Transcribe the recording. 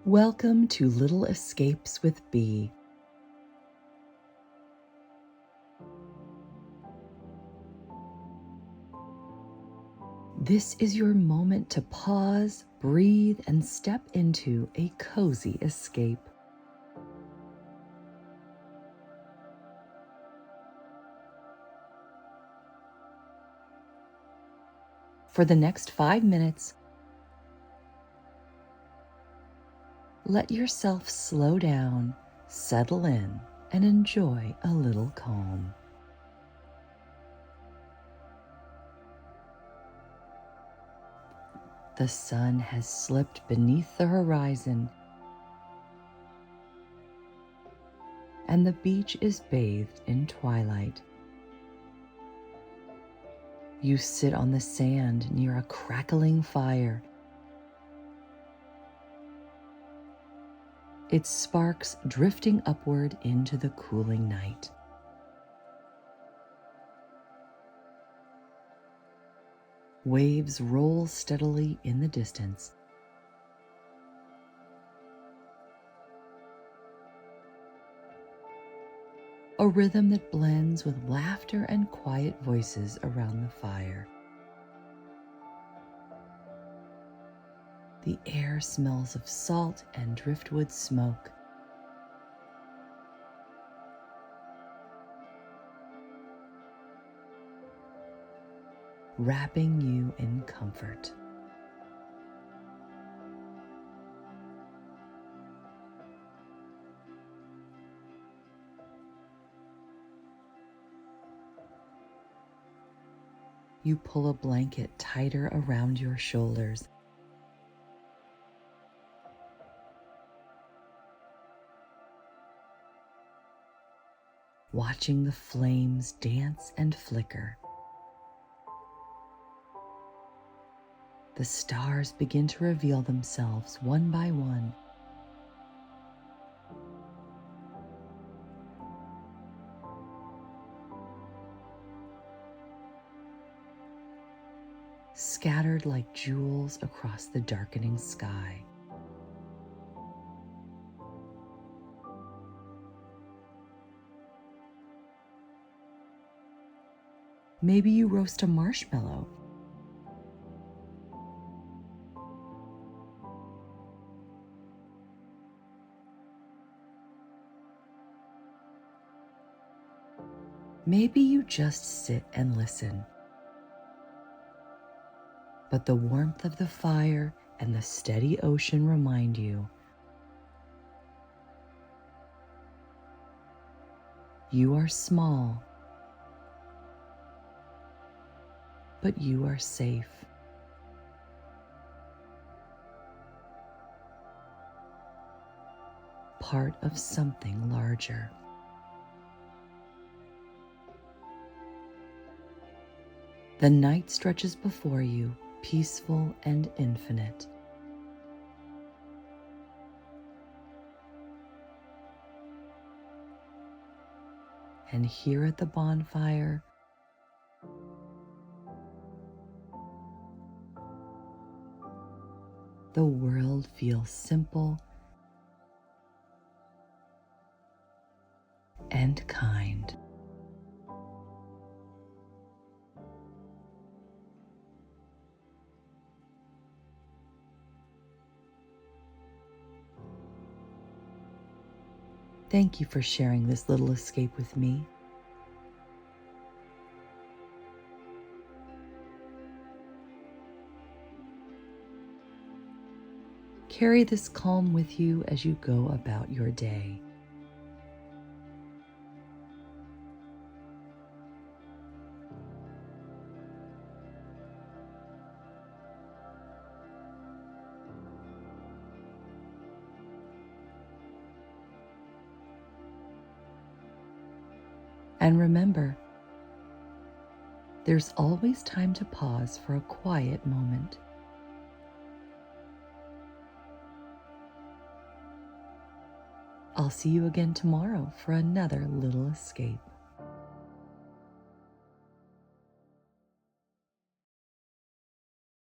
Welcome to Little Escapes with Bee. This is your moment to pause, breathe, and step into a cozy escape. For the next 5 minutes, let yourself slow down, settle in, and enjoy a little calm. The sun has slipped beneath the horizon, and the beach is bathed in twilight. You sit on the sand near a crackling fire. Its sparks drifting upward into the cooling night. Waves roll steadily in the distance. A rhythm that blends with laughter and quiet voices around the fire. The air smells of salt and driftwood smoke. Wrapping you in comfort. You pull a blanket tighter around your shoulders. Watching the flames dance and flicker. The stars begin to reveal themselves one by one. Scattered like jewels across the darkening sky. Maybe you roast a marshmallow. Maybe you just sit and listen. But the warmth of the fire and the steady ocean remind you you are small, but you are safe. Part of something larger. The night stretches before you, peaceful and infinite. And here at the bonfire, the world feels simple and kind. Thank you for sharing this little escape with me. Carry this calm with you as you go about your day. And remember, there's always time to pause for a quiet moment. I'll see you again tomorrow for another little escape.